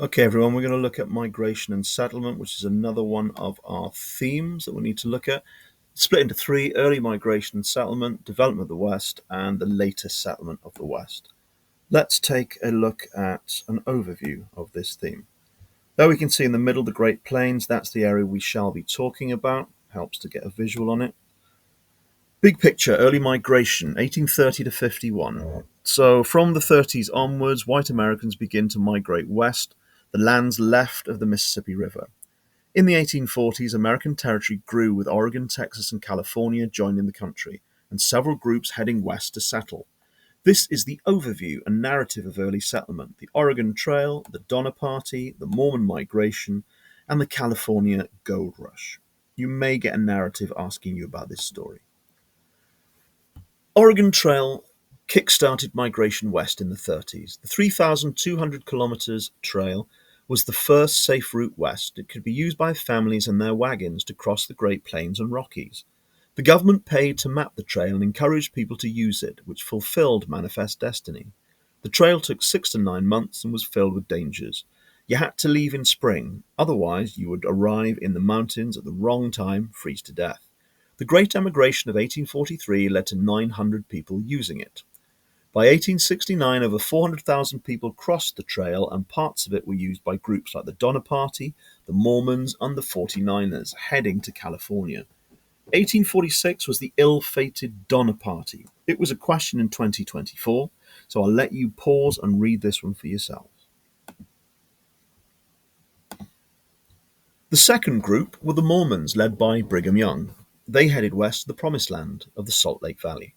Okay, everyone, we're going to look at migration and settlement, which is another one of our themes that we need to look at. Split into three: early migration and settlement, development of the West, and the later settlement of the West. Let's take a look at an overview of this theme. There we can see in the middle the Great Plains. That's the area we shall be talking about. Helps to get a visual on it. Big picture, early migration, 1830 to 51. So from the 30s onwards, white Americans begin to migrate west, the lands left of the Mississippi River. In the 1840s, American territory grew with Oregon, Texas, and California joining the country, and several groups heading west to settle. This is the overview and narrative of early settlement: the Oregon Trail, the Donner Party, the Mormon migration, and the California Gold Rush. You may get a narrative asking you about this story. Oregon Trail kick-started migration west in the 30s. The 3,200 kilometers trail was the first safe route west. It could be used by families and their wagons to cross the Great Plains and Rockies. The government paid to map the trail and encouraged people to use it, which fulfilled Manifest Destiny. The trail took 6 to 9 months and was filled with dangers. You had to leave in spring, otherwise you would arrive in the mountains at the wrong time, freeze to death. The Great Emigration of 1843 led to 900 people using it. By 1869, over 400,000 people crossed the trail, and parts of it were used by groups like the Donner Party, the Mormons, and the 49ers, heading to California. 1846 was the ill-fated Donner Party. It was a question in 2024, so I'll let you pause and read this one for yourselves. The second group were the Mormons, led by Brigham Young. They headed west to the Promised Land of the Salt Lake Valley.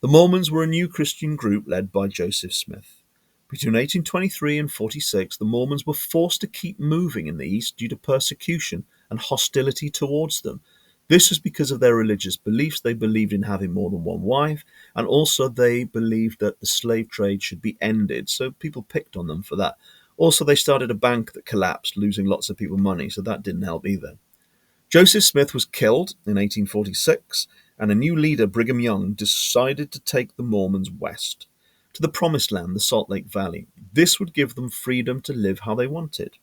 The Mormons were a new Christian group led by Joseph Smith. Between 1823 and 46, the Mormons were forced to keep moving in the east due to persecution and hostility towards them. This was because of their religious beliefs. They believed in having more than one wife, and also they believed that the slave trade should be ended, so people picked on them for that. Also, they started a bank that collapsed, losing lots of people money, so that didn't help either. Joseph Smith was killed in 1846, and a new leader, Brigham Young, decided to take the Mormons west, to the Promised Land, the Salt Lake Valley. This would give them freedom to live how they wanted.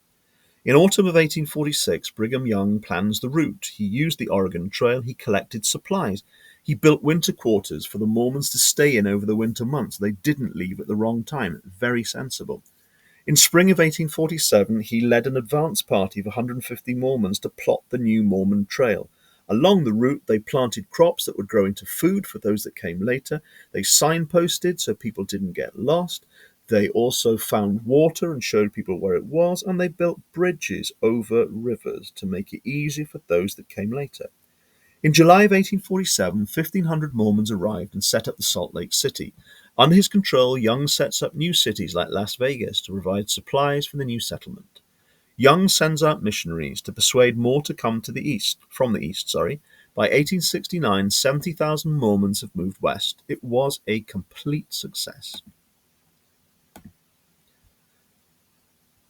In autumn of 1846, Brigham Young plans the route. He used the Oregon Trail. He collected supplies. He built winter quarters for the Mormons to stay in over the winter months. They didn't leave at the wrong time. Very sensible. In spring of 1847, he led an advance party of 150 Mormons to plot the new Mormon Trail. Along the route, they planted crops that would grow into food for those that came later. They signposted so people didn't get lost. They also found water and showed people where it was, and they built bridges over rivers to make it easier for those that came later. In July of 1847, 1,500 Mormons arrived and set up the Salt Lake City. Under his control, Young sets up new cities like Las Vegas to provide supplies for the new settlement. Young sends out missionaries to persuade more to come to the east, from the east. By 1869, 70,000 Mormons have moved west. It was a complete success.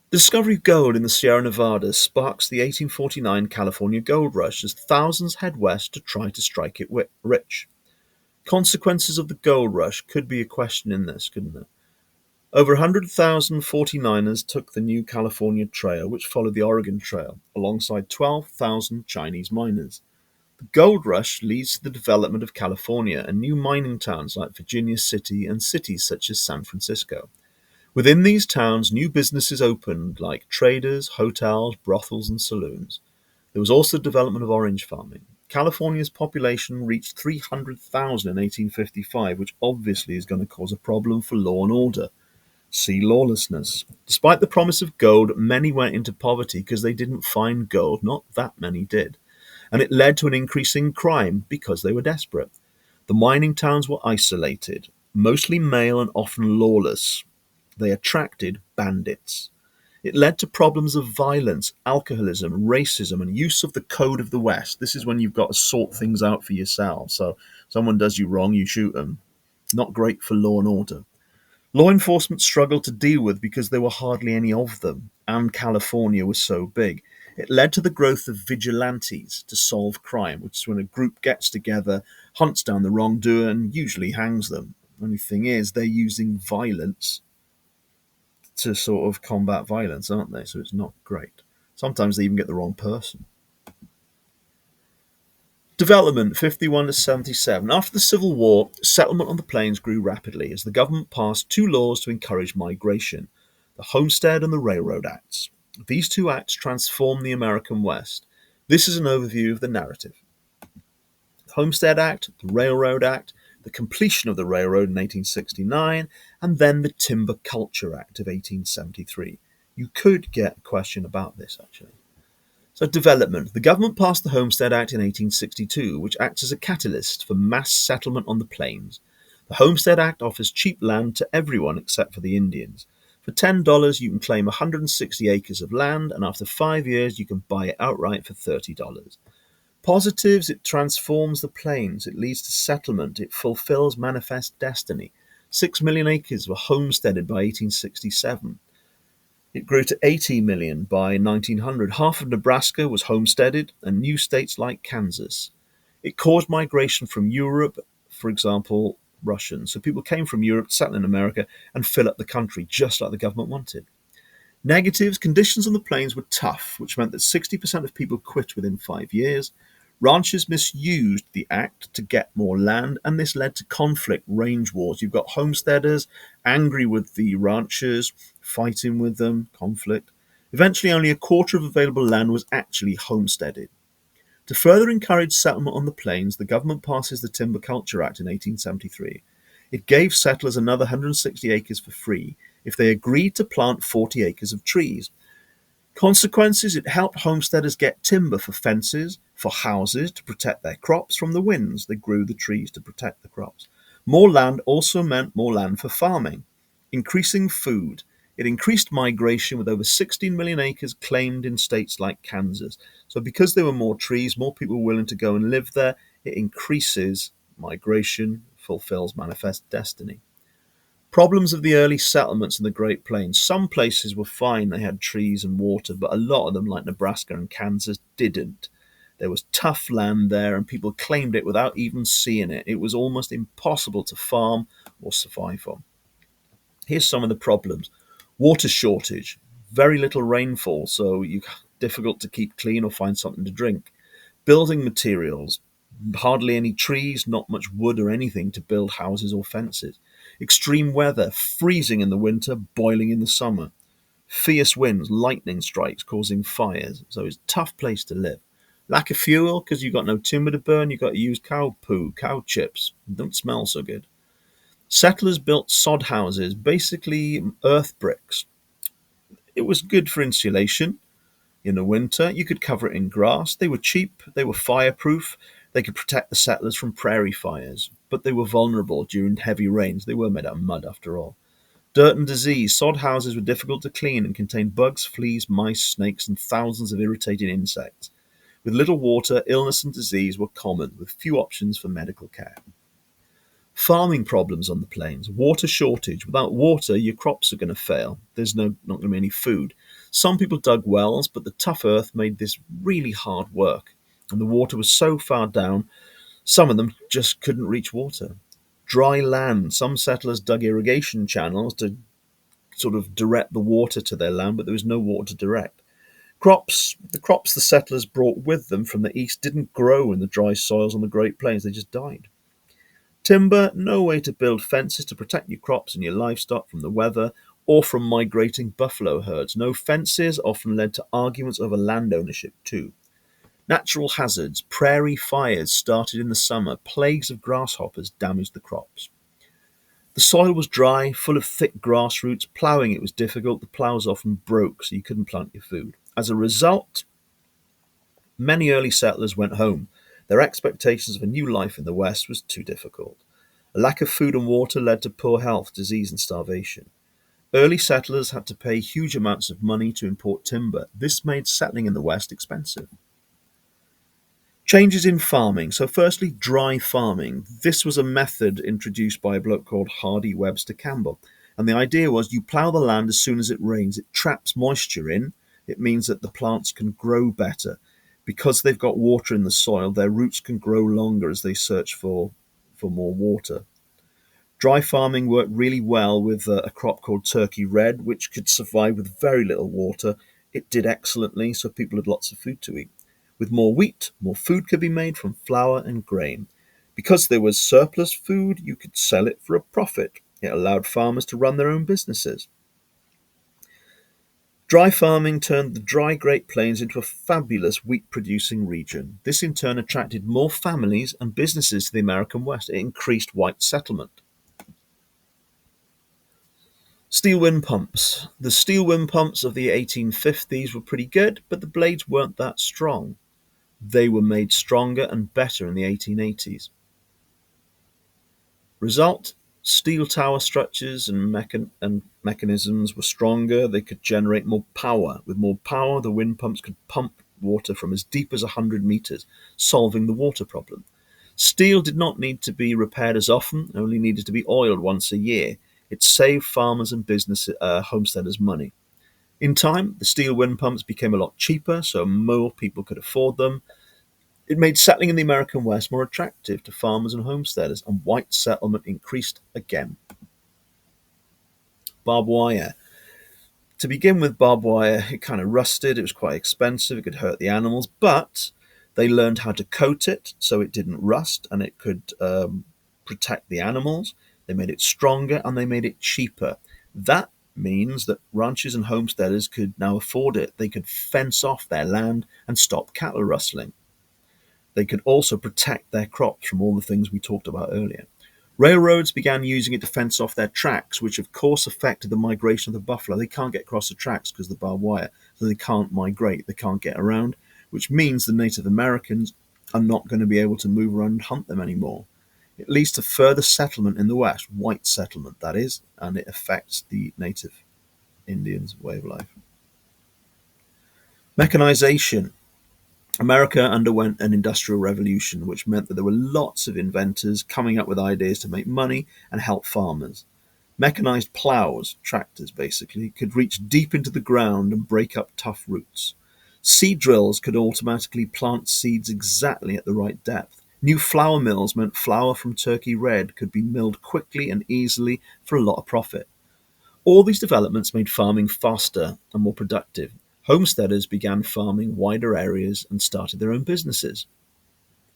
The discovery of gold in the Sierra Nevadas sparks the 1849 California Gold Rush as thousands head west to try to strike it rich. Consequences of the gold rush could be a question in this, couldn't it? Over 100,000 49ers took the new California Trail, which followed the Oregon Trail, alongside 12,000 Chinese miners. The gold rush leads to the development of California and new mining towns like Virginia City and cities such as San Francisco. Within these towns, new businesses opened like traders, hotels, brothels, and saloons. There was also development of orange farming. California's population reached 300,000 in 1855, which obviously is going to cause a problem for law and order. See lawlessness. Despite the promise of gold, many went into poverty because they didn't find gold. Not that many did. And it led to an increase in crime because they were desperate. The mining towns were isolated, mostly male and often lawless. They attracted bandits. It led to problems of violence, alcoholism, racism, and use of the code of the West. This is when you've got to sort things out for yourself. So someone does you wrong, you shoot them. Not great for law and order. Law enforcement struggled to deal with because there were hardly any of them, and California was so big. It led to the growth of vigilantes to solve crime, which is when a group gets together, hunts down the wrongdoer, and usually hangs them. The only thing is, they're using violence to sort of combat violence, aren't they? So it's not great. Sometimes they even get the wrong person. Development 51 to 77. After the Civil War, settlement on the plains grew rapidly as the government passed two laws to encourage migration: the Homestead and the Railroad Acts. These two acts transformed the American West. This is an overview of the narrative. The Homestead Act, the Railroad Act, the completion of the railroad in 1869, and then the Timber Culture Act of 1873. You could get a question about this, actually. So, development. The government passed the Homestead Act in 1862, which acts as a catalyst for mass settlement on the plains. The Homestead Act offers cheap land to everyone except for the Indians. For $10, you can claim 160 acres of land, and after 5 years, you can buy it outright for $30. Positives: it transforms the plains, it leads to settlement, it fulfills manifest destiny. 6 million acres were homesteaded by 1867. It grew to 80 million by 1900. Half of Nebraska was homesteaded, and new states like Kansas. It caused migration from Europe, for example, Russians. So people came from Europe, settle in America, and fill up the country, just like the government wanted. Negatives: conditions on the plains were tough, which meant that 60% of people quit within 5 years. Ranchers misused the act to get more land, and this led to conflict, range wars. You've got homesteaders angry with the ranchers, fighting with them, conflict. Eventually, only a quarter of available land was actually homesteaded. To further encourage settlement on the plains, the government passes the Timber Culture Act in 1873. It gave settlers another 160 acres for free if they agreed to plant 40 acres of trees. Consequences: it helped homesteaders get timber for fences, for houses, to protect their crops from the winds. They grew the trees to protect the crops. More land also meant more land for farming. Increasing food: it increased migration with over 16 million acres claimed in states like Kansas. So because there were more trees, more people were willing to go and live there. It increases migration, fulfills manifest destiny. Problems of the early settlements in the Great Plains. Some places were fine, they had trees and water, but a lot of them, like Nebraska and Kansas, didn't. There was tough land there, and people claimed it without even seeing it. It was almost impossible to farm or survive on. Here's some of the problems. Water shortage, very little rainfall, so difficult to keep clean or find something to drink. Building materials, hardly any trees, not much wood or anything to build houses or fences. Extreme weather, freezing in the winter, boiling in the summer. Fierce winds, lightning strikes causing fires, so it's a tough place to live. Lack of fuel, because you've got no timber to burn, you've got to use cow poo, cow chips. Don't smell so good. Settlers built sod houses, basically earth bricks. It was good for insulation. In the winter, you could cover it in grass. They were cheap, they were fireproof, they could protect the settlers from prairie fires, but they were vulnerable during heavy rains. They were made out of mud, after all. Dirt and disease. Sod houses were difficult to clean and contained bugs, fleas, mice, snakes, and thousands of irritating insects. With little water, illness and disease were common, with few options for medical care. Farming problems on the plains. Water shortage. Without water, your crops are going to fail. There's not going to be any food. Some people dug wells, but the tough earth made this really hard work. And the water was so far down, some of them just couldn't reach water. Dry land. Some settlers dug irrigation channels to sort of direct the water to their land, but there was no water to direct. Crops. The crops the settlers brought with them from the east didn't grow in the dry soils on the Great Plains. They just died. Timber, no way to build fences to protect your crops and your livestock from the weather or from migrating buffalo herds. No fences often led to arguments over land ownership too. Natural hazards, prairie fires started in the summer, plagues of grasshoppers damaged the crops. The soil was dry, full of thick grass roots. Ploughing it was difficult. The ploughs often broke, so you couldn't plant your food. As a result, many early settlers went home. Their expectations of a new life in the West was too difficult. A lack of food and water led to poor health, disease, and starvation. Early settlers had to pay huge amounts of money to import timber. This made settling in the West expensive. Changes in farming. So firstly, dry farming. This was a method introduced by a bloke called Hardy Webster Campbell. And the idea was you plough the land as soon as it rains. It traps moisture in. It means that the plants can grow better. Because they've got water in the soil, their roots can grow longer as they search for more water. Dry farming worked really well with a crop called Turkey Red, which could survive with very little water. It did excellently, so people had lots of food to eat. With more wheat, more food could be made from flour and grain. Because there was surplus food, you could sell it for a profit. It allowed farmers to run their own businesses. Dry farming turned the dry Great Plains into a fabulous wheat-producing region. This in turn attracted more families and businesses to the American West. It increased white settlement. Steel wind pumps. The steel wind pumps of the 1850s were pretty good, but the blades weren't that strong. They were made stronger and better in the 1880s. Result: steel tower structures and mechanisms were stronger. They could generate more power. With more power, the wind pumps could pump water from as deep as 100 meters, solving the water problem. Steel did not need to be repaired as often, only needed to be oiled once a year. It saved farmers and homesteaders money. In time, the steel wind pumps became a lot cheaper, so more people could afford them. It made settling in the American West more attractive to farmers and homesteaders, and white settlement increased again. Barbed wire. To begin with, barbed wire, it kind of rusted, it was quite expensive, it could hurt the animals, but they learned how to coat it so it didn't rust and it could protect the animals. They made it stronger and they made it cheaper. That means that ranchers and homesteaders could now afford it. They could fence off their land and stop cattle rustling. They could also protect their crops from all the things we talked about earlier. Railroads began using it to fence off their tracks, which of course affected the migration of the buffalo. They can't get across the tracks because of the barbed wire, so they can't migrate, they can't get around, which means the Native Americans are not going to be able to move around and hunt them anymore. It leads to further settlement in the West, white settlement that is, and it affects the Native Indians' way of life. Mechanization. America underwent an industrial revolution, which meant that there were lots of inventors coming up with ideas to make money and help farmers. Mechanized plows, tractors basically, could reach deep into the ground and break up tough roots. Seed drills could automatically plant seeds exactly at the right depth. New flour mills meant flour from Turkey Red could be milled quickly and easily for a lot of profit. All these developments made farming faster and more productive. Homesteaders began farming wider areas and started their own businesses.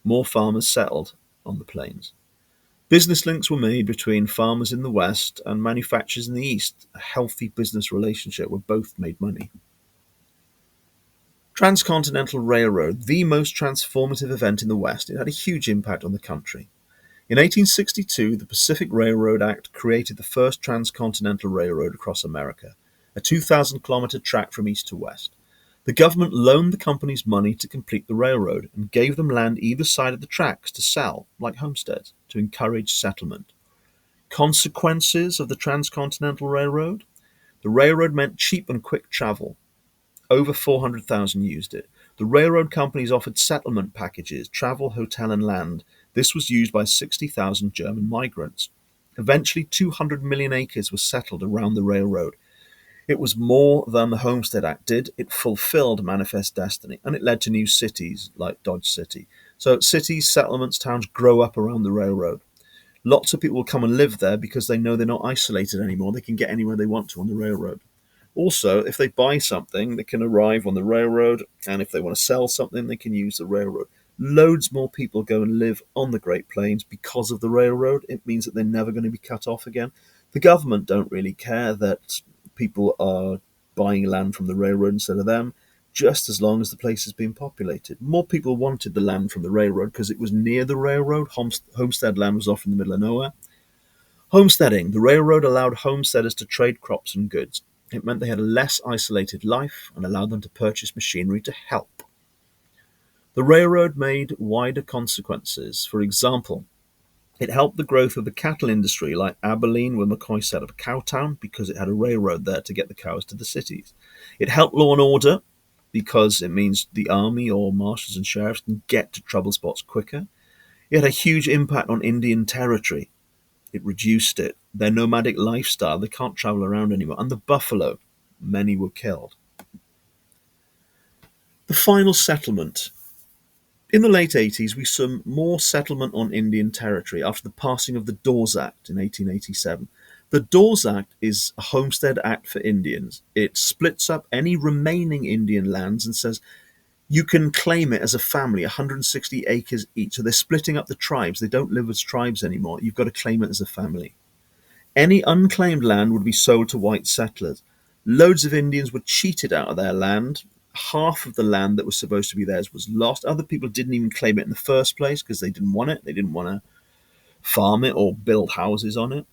More farmers settled on the plains. Business links were made between farmers in the West and manufacturers in the East, a healthy business relationship where both made money. Transcontinental Railroad, the most transformative event in the West, it had a huge impact on the country. In 1862, the Pacific Railroad Act created the first transcontinental railroad across America, a 2,000-kilometer track from east to west. The government loaned the companies money to complete the railroad and gave them land either side of the tracks to sell, like homesteads, to encourage settlement. Consequences of the Transcontinental Railroad? The railroad meant cheap and quick travel. Over 400,000 used it. The railroad companies offered settlement packages, travel, hotel, and land. This was used by 60,000 German migrants. Eventually, 200 million acres were settled around the railroad. It was more than the Homestead Act did. It fulfilled Manifest Destiny, and it led to new cities like Dodge City. So cities, settlements, towns grow up around the railroad. Lots of people will come and live there because they know they're not isolated anymore. They can get anywhere they want to on the railroad. Also, if they buy something, they can arrive on the railroad, and if they want to sell something, they can use the railroad. Loads more people go and live on the Great Plains because of the railroad. It means that they're never going to be cut off again. The government don't really care that people are buying land from the railroad instead of them, just as long as the place has been populated. More people wanted the land from the railroad because it was near the railroad. Homestead land was off in the middle of nowhere. Homesteading. The railroad allowed homesteaders to trade crops and goods. It meant they had a less isolated life and allowed them to purchase machinery to help. The railroad made wider consequences. For example, it helped the growth of the cattle industry, like Abilene, where McCoy set up a cow town because it had a railroad there to get the cows to the cities. It helped law and order because it means the army or marshals and sheriffs can get to trouble spots quicker. It had a huge impact on Indian territory. It reduced it. Their nomadic lifestyle, they can't travel around anymore. And the buffalo, many were killed. The final settlement. In the late 80s, we saw more settlement on Indian territory after the passing of the Dawes Act in 1887. The Dawes Act is a homestead act for Indians. It splits up any remaining Indian lands and says you can claim it as a family, 160 acres each. So they're splitting up the tribes. They don't live as tribes anymore. You've got to claim it as a family. Any unclaimed land would be sold to white settlers. Loads of Indians were cheated out of their land. Half of the land that was supposed to be theirs was lost. Other people didn't even claim it in the first place because they didn't want it. They didn't want to farm it or build houses on it.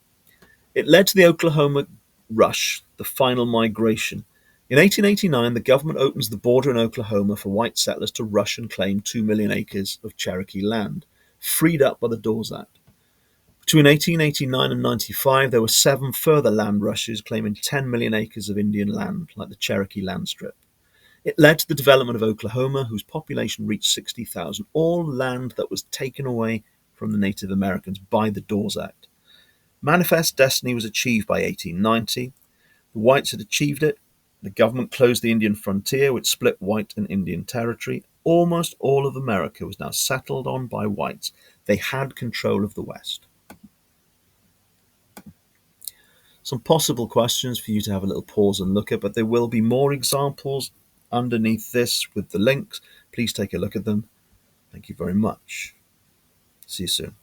It led to the Oklahoma Rush, the final migration. In 1889, the government opens the border in Oklahoma for white settlers to rush and claim 2 million acres of Cherokee land, freed up by the Dawes Act. Between 1889 and 95, there were 7 further land rushes claiming 10 million acres of Indian land, like the Cherokee land strip. It led to the development of Oklahoma, whose population reached 60,000, all land that was taken away from the Native Americans by the Dawes Act. Manifest destiny was achieved by 1890. The whites had achieved it. The government closed the Indian frontier, which split white and Indian territory. Almost all of America was now settled on by whites. They had control of the West. Some possible questions for you to have a little pause and look at, but there will be more examples underneath this with the links. Please take a look at them. Thank you very much. See you soon.